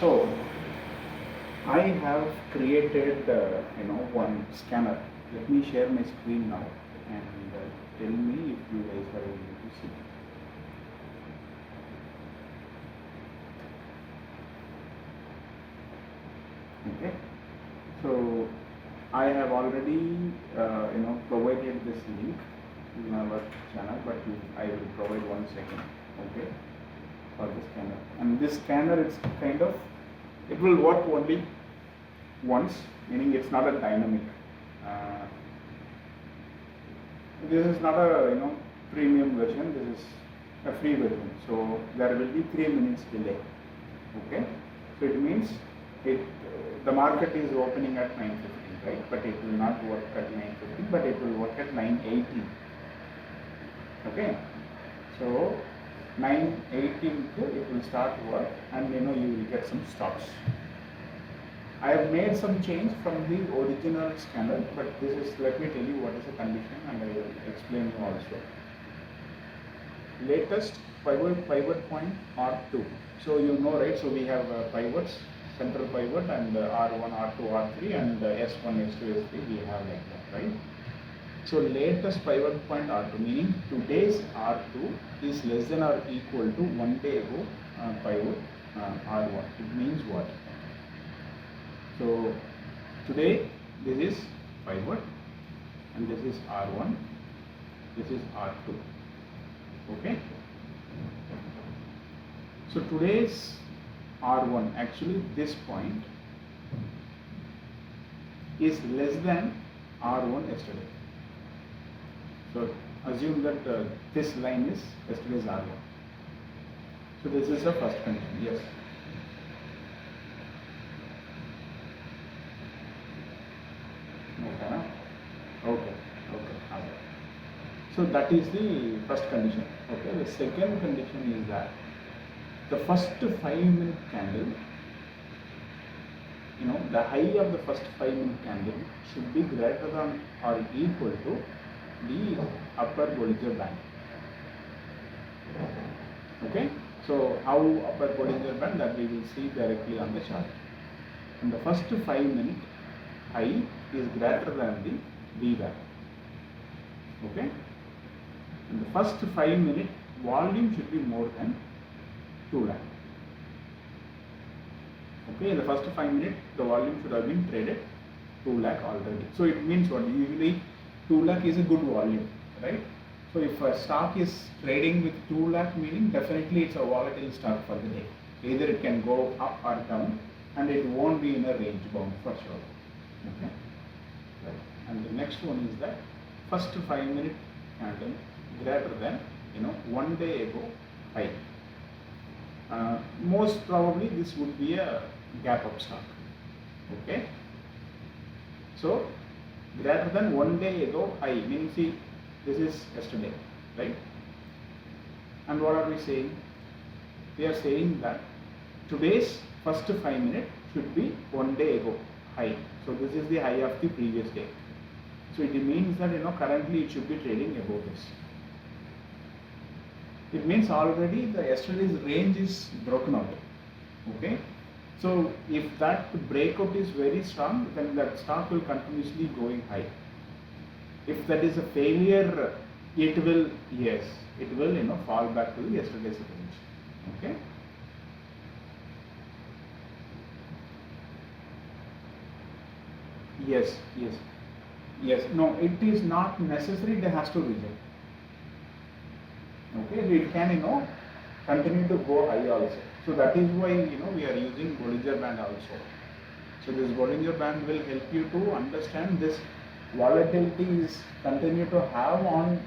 So I have created one scanner. Let me share my screen now and tell me if you guys are able to see. Okay. So I have already provided this link in our channel, but I will provide 1 second. Okay, for the scanner. And this scanner, it's kind of, it will work only once, meaning it's not a dynamic. Uh, this is not a premium version. This is a free version. So there will be 3 minutes delay. Okay, so it means it the market is opening at 9:15, right? But it will not work at 9:15, but it will work at 9:18. Okay, so 9:18 it will start work, and you will get some stops. I have made some change from the original scanner, but this is, let me tell you what is the condition, and I will explain you also. Latest pivot point R2. So right? So we have pivots, central pivot, and R1, R2, R3, and S1, S2, S3. We have like that, right? So latest pivot point R2, meaning today's R2 is less than or equal to 1 day ago pivot R1. It means what? So today this is pivot, and this is R1, this is R2. Okay. So today's R1, actually this point is less than R1 yesterday. So assume that this line is yesterday's R1. So this is the first condition. Yes. Okay. So that is the first condition. Okay. The second condition is that the first 5-minute candle, the high of the first 5-minute candle should be greater than or equal to the upper Bollinger Band. Okay. So how upper Bollinger Band, that we will see directly on the chart. And the first 5-minute high is greater than the V band. Okay. And the first 5-minute volume should be more than 2 lakh. Okay, in the first 5 minutes, the volume should have been traded 2 lakh already. So it means what? Usually 2 lakh is a good volume, right? So if a stock is trading with 2 lakh, meaning definitely it's a volatile stock for the day. Either it can go up or down, and it won't be in a range bound for sure. Okay. Right. And the next one is that first 5-minute candle greater than 1 day ago high. Most probably this would be a gap up stock. Okay. So greater than 1 day ago high, meaning see, this is yesterday, right? And what are we saying? We are saying that today's first 5 minutes should be 1 day ago high. So this is the high of the previous day. So it means that currently it should be trading above this. It means already the yesterday's range is broken out. Okay. So if that breakout is very strong, then that stock will continuously going high. If that is a failure, it will fall back to yesterday's range. Okay. Yes. No, it is not necessary. It has to reject. Okay, it can continue to go high also. So that is why we are using Bollinger Band also. So this Bollinger Band will help you to understand this volatility is continue to have on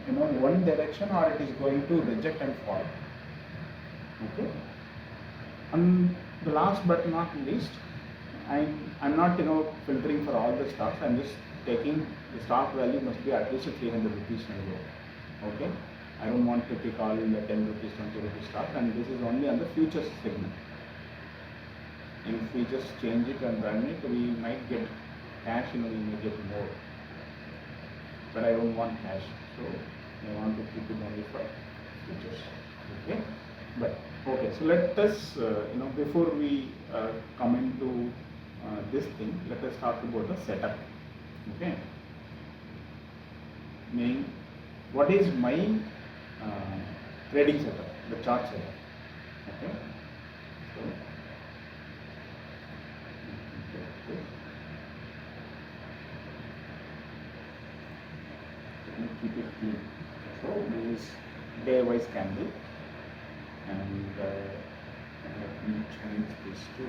one direction, or it is going to reject and fall. Okay. And the last but not least, I'm not filtering for all the stocks. I'm just taking the stock value must be at least 300 rupees and low. Okay. I don't want to pick all in the 10 rupees, 20 rupees stock, and this is only on the futures segment. If we just change it and run it, we might get cash, we may get more. But I don't want cash, so I want to keep it only for futures. Okay. But okay, so let us, before we come into this thing, let us talk about the setup. Okay, meaning what is my trading setup, the chart setup. Okay, so let me keep it clean. So this is day-wise candle, and let me change this to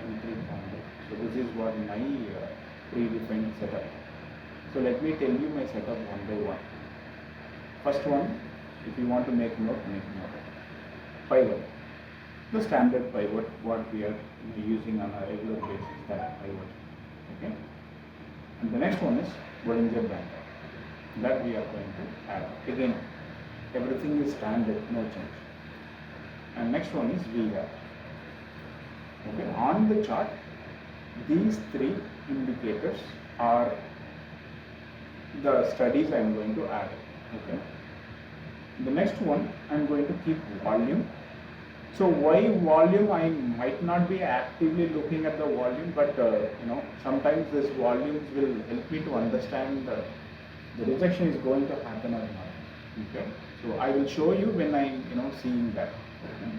entry candle. So this is what my predefined setup. So let me tell you my setup one by one. First one, if you want to make note, make note. Pivot, the standard pivot, what we are using on a regular basis, that pivot. Okay. And the next one is Bollinger Band, that we are going to add. Again, everything is standard, no change. And next one is VWAP. Okay, on the chart, these three indicators are the studies I am going to add. Okay. The next one, I am going to keep volume. So why volume? I might not be actively looking at the volume, but sometimes this volumes will help me to understand the rejection is going to happen or not. Okay. So I will show you when I seeing that. Okay.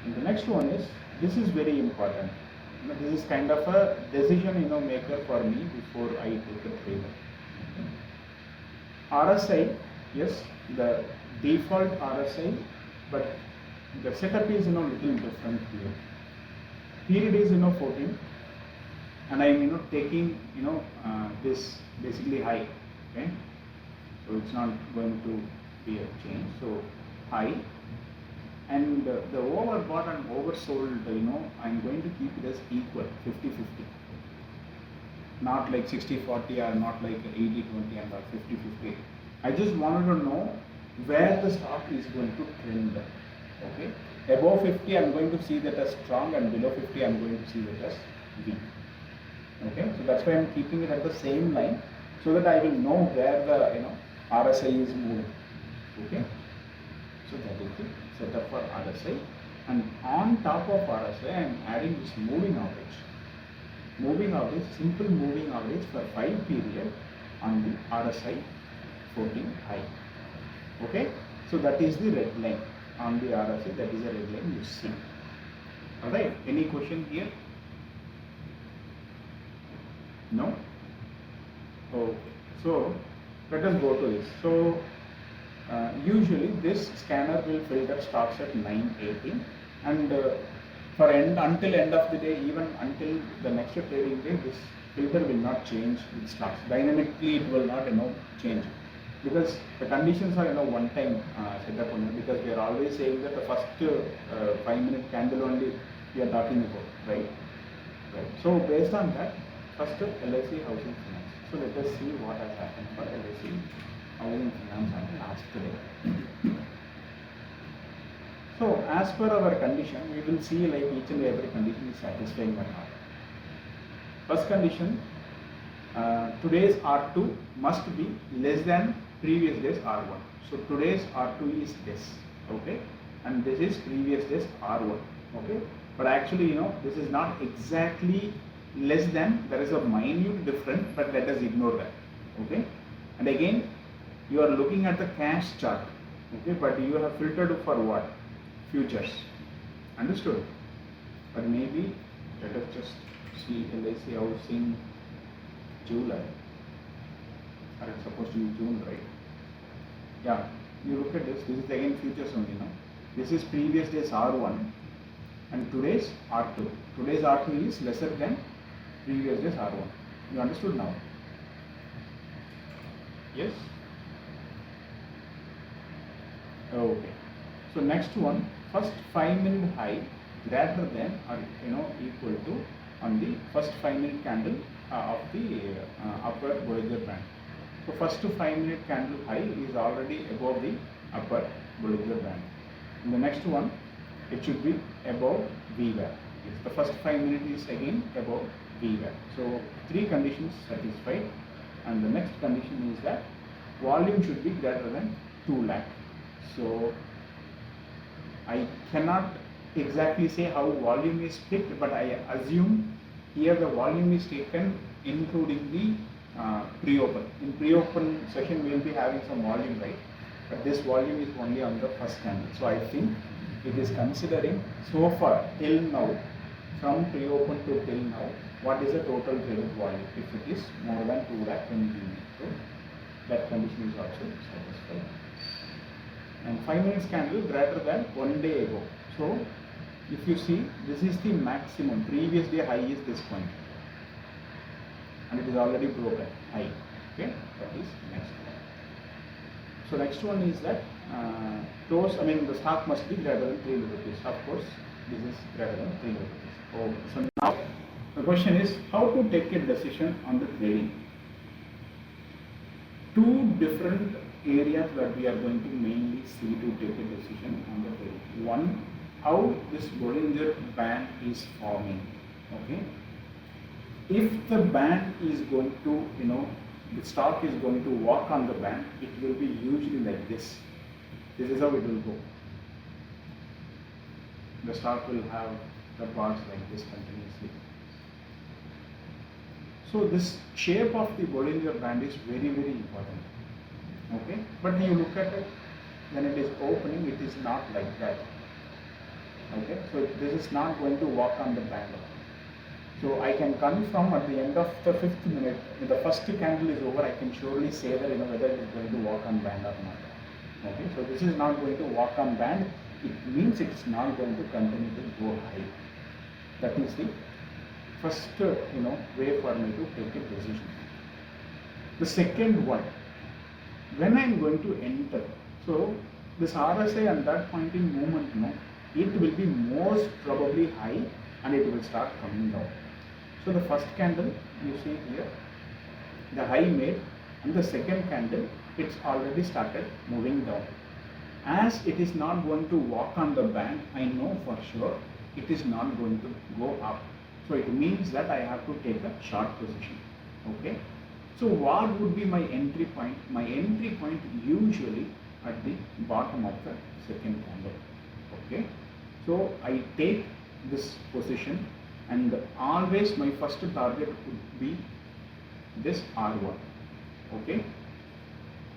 And the next one is, this is very important. This is kind of a decision maker for me before I take a trade. RSI, yes, the default RSI, but the setup is little different here. Period is 14, and I'm taking this basically high. Okay, so it's not going to be a change. So high. And the overbought and oversold, I'm going to keep it as equal, 50-50. Not like 60-40 or not like 80-20 and 50-50. I just wanted to know where the stock is going to trend. Okay. Above 50, I'm going to see that as strong, and below 50, I'm going to see that as weak. Okay. So that's why I'm keeping it at the same line, so that I will know where the RSI is moving. Okay. So that is the setup for RSI, and on top of RSI I am adding this moving average. Moving average, simple moving average for 5 period on the RSI 14 high. Okay, so that is the red line on the RSI, that is a red line you see. Alright, any question here? No? Okay, so let us go to this. So usually this scanner will filter stocks at 9:18, and until end of the day, even until the next trading day, this filter will not change with stocks. Dynamically it will not change, because the conditions are one time setup only, because we are always saying that the first 5-minute candle only we are talking about, right? So based on that, first LIC Housing Finance. So let us see what has happened for LIC Housing Finance on last day. So as per our condition, we will see like each and every condition is satisfying or not. First condition, today's R2 must be less than previous day's R1. So today's R2 is this, okay, and this is previous day's R1, okay. But actually, this is not exactly less than. There is a minute difference, but let us ignore that, okay. And again, you are looking at the cash chart, okay, but you have filtered for what? Futures. Understood? But maybe let us just see LIC Housing July, or it's supposed to be June, right? Yeah, you look at this. This is again futures only now. This is previous day's R1 and today's R2. Today's R2 is lesser than previous day's R1. You understood now? Yes? Okay. So next one, first 5-minute high greater than or equal to on the first 5-minute candle of the upper Bollinger Band. So first 5-minute candle high is already above the upper Bollinger Band. And the next one, it should be above VWAP. Yes, the first 5 minutes is again above VWAP. So 3 conditions satisfied, and the next condition is that volume should be greater than 2 lakh. So I cannot exactly say how volume is picked, but I assume here the volume is taken including the pre-open. In pre-open session we will be having some volume, right? But this volume is only on the first candle. So I think it is considering so far till now, from pre-open to till now, what is the total traded volume. If it is more than 2 lakh, then we need to, that condition is also satisfied. And 5 minutes candle greater than 1 day ago. So if you see, this is the maximum. Previous day high is this point, and it is already broken high. Okay, that is next one. So next one is that close. I mean, the stock must be greater than 300 rupees. Of course, this is greater than 300 rupees. Okay. So now the question is how to take a decision on the trading. Two different areas that we are going to mainly see to take a decision on the trading. One, how this Bollinger Band is forming. Okay, if the band is going to, the stock is going to walk on the band, it will be usually like this. This is how it will go. The stock will have the bars like this continuously. So this shape of the Bollinger Band is very, very important. Okay, but you look at it, when it is opening, it is not like that. Okay, so this is not going to walk on the band. So I can confirm at the end of the 5th minute, when the first candle is over, I can surely say that whether it is going to walk on band or not. Okay, so this is not going to walk on band. It means it is not going to continue to go high. That is the first way for me to take a decision. The second one, when I am going to enter, so this RSI at that point in movement, it will be most probably high and it will start coming down. So the first candle you see here, the high made, and the second candle, it's already started moving down. As it is not going to walk on the band, I know for sure it is not going to go up. So it means that I have to take a short position. Okay. So what would be my entry point? My entry point usually at the bottom of the second candle. Okay. So I take this position, and always my first target would be this R1. Okay.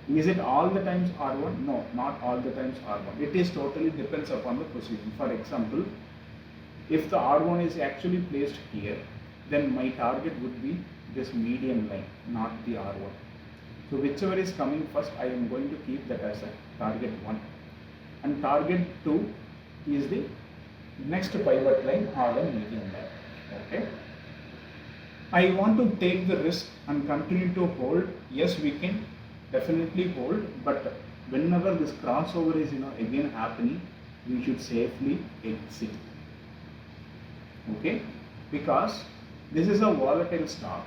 Is it all the times R1? No, not all the times R1. It is totally depends upon the position. For example, if the R1 is actually placed here, then my target would be this median line, not the R1. So whichever is coming first, I am going to keep that as a target 1. And target 2 is the next pivot line or the median line. Okay. I want to take the risk and continue to hold. Yes, we can definitely hold, but whenever this crossover is again happening, we should safely exit. Okay, because this is a volatile stock,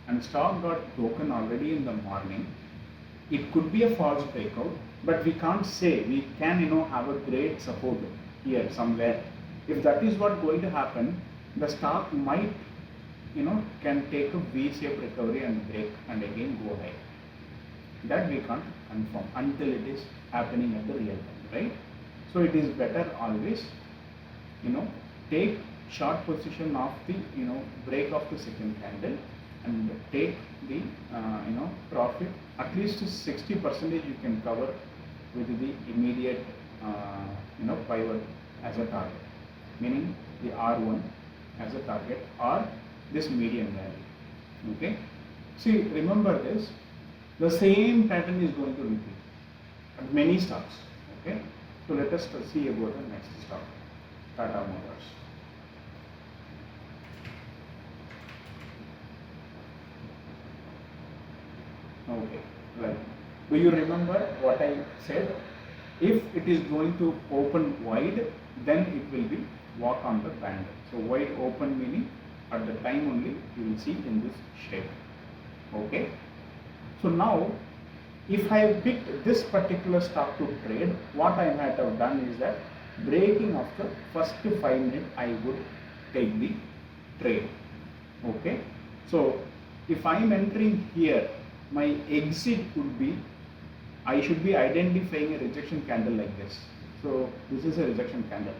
and stock got broken already in the morning. It could be a false breakout, but we can't say. We can have a great support here somewhere. If that is what going to happen, the stock might can take a V-shaped recovery and break and again go high. That we can't confirm until it is happening at the real time, right? So it is better always take short position of the break of the second candle and take the profit. At least 60% you can cover with the immediate pivot as a target, meaning the R1 as a target or this median value. Okay, see, remember this, the same pattern is going to repeat at many stocks. Okay, so let us see about the next stock, Tata Motors. Okay, right. Do you remember what I said? If it is going to open wide, then it will be walk on the band. So wide open meaning at the time only you will see in this shape. Okay. So now, if I have picked this particular stock to trade, what I might have done is that breaking of the first 5 minutes, I would take the trade. Okay. So if I am entering here, my exit would be I should be identifying a rejection candle like this. So this is a rejection candle.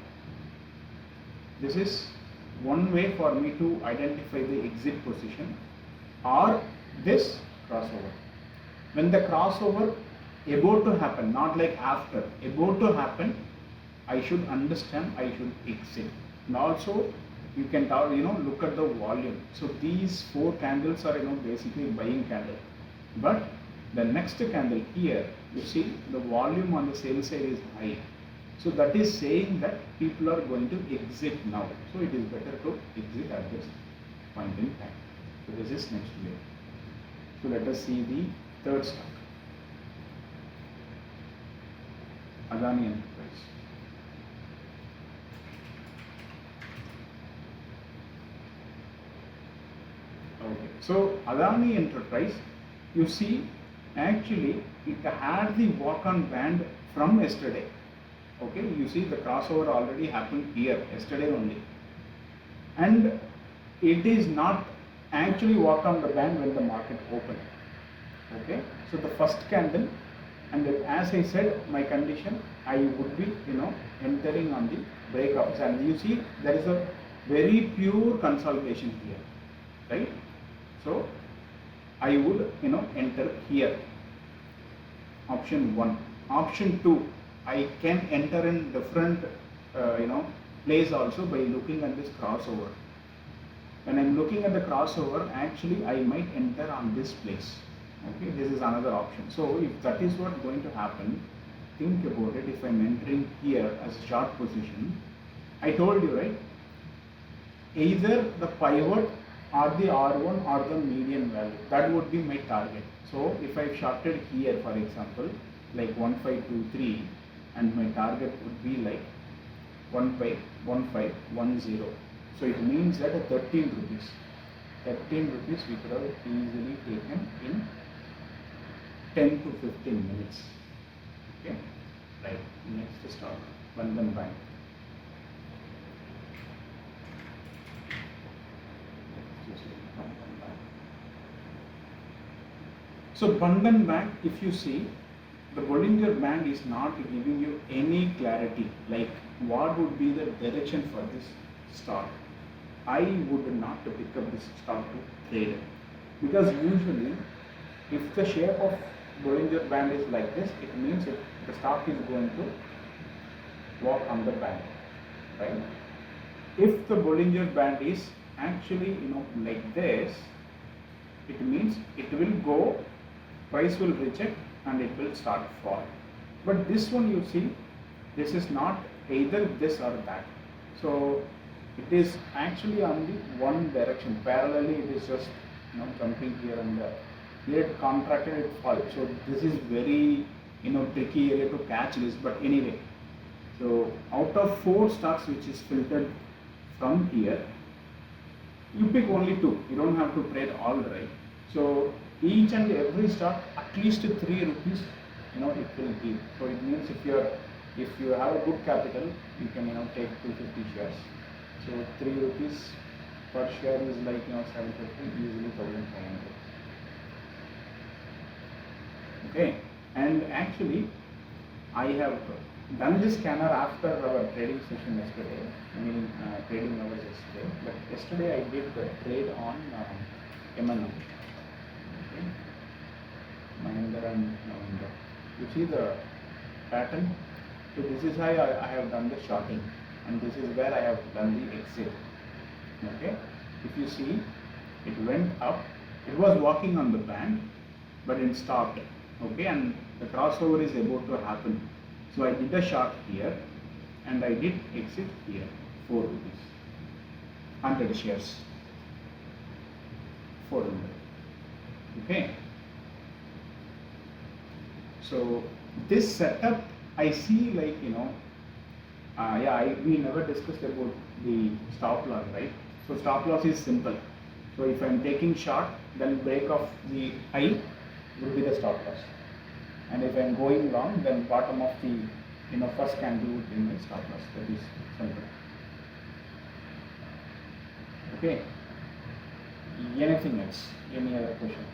This is one way for me to identify the exit position, or this crossover. When the crossover about to happen, not like after, about to happen, I should understand I should exit. And also you can look at the volume. So these four candles are basically buying candle, but the next candle here, you see the volume on the sale side is high. So that is saying that people are going to exit now. So it is better to exit at this point in time. So this is next way. So let us see the third stock. Adani Enterprise. Okay. So Adani Enterprise, you see, actually it had the walk-on band from yesterday. Okay, you see the crossover already happened here yesterday only, and it is not actually walk on the band when the market opened. Okay, so the first candle, and as I said, my condition, I would be entering on the breakup channel. You see there is a very pure consolidation here, right? So I would enter here. Option 1. Option 2, I can enter in different place also by looking at this crossover. When I'm looking at the crossover, actually I might enter on this place. Okay, this is another option. So if that is what going to happen, think about it. If I'm entering here as a short position, I told you, right, either the pivot or the R1 or the median value, that would be my target. So if I shorted here, for example, like 1523, and my target would be like 1510. So it means that 13 rupees. 13 rupees we could have easily taken in 10 to 15 minutes. Okay, right. Next stock, Bandhan Bank. So Bandhan Bank, if you see, the Bollinger Band is not giving you any clarity, like what would be the direction for this stock. I would not pick up this stock to trade it, because usually if the shape of Bollinger Band is like this, it means the stock is going to walk on the band, right? If the Bollinger Band is actually like this, it means it will go, price will reject, and it will start fall. But this one, you see, this is not either this or that. So it is actually on the one direction. Parallelly, it is just jumping here and there. Here it contracted, it fall. So this is very tricky area to catch this. But anyway, so out of 4 stocks which is filtered from here, you pick only 2. You don't have to trade all, right? So each and every stock at least 3 rupees it will give. So it means if you have a good capital, you can take 250 shares. So 3 rupees per share is like 750, easily 1500. Okay, and actually I have done this scanner after our trading session yesterday, trading hours yesterday, but yesterday I did the trade on M&M. Okay. Mahindra and Mahindra. You see the pattern? So this is how I have done the shorting, and this is where I have done the exit. Okay. If you see, it went up. It was walking on the band, but it stopped. Okay, and the crossover is about to happen. So I did a short here, and I did exit here, 4 rupees, 100 shares, 400. Okay. So this setup, I see like we never discussed about the stop loss, right? So stop loss is simple. So if I am taking short, then break of the high would be the stop loss, and if I am going long, then bottom of the first candle would be my stop loss. That is simple. Okay. Anything else? Any other question?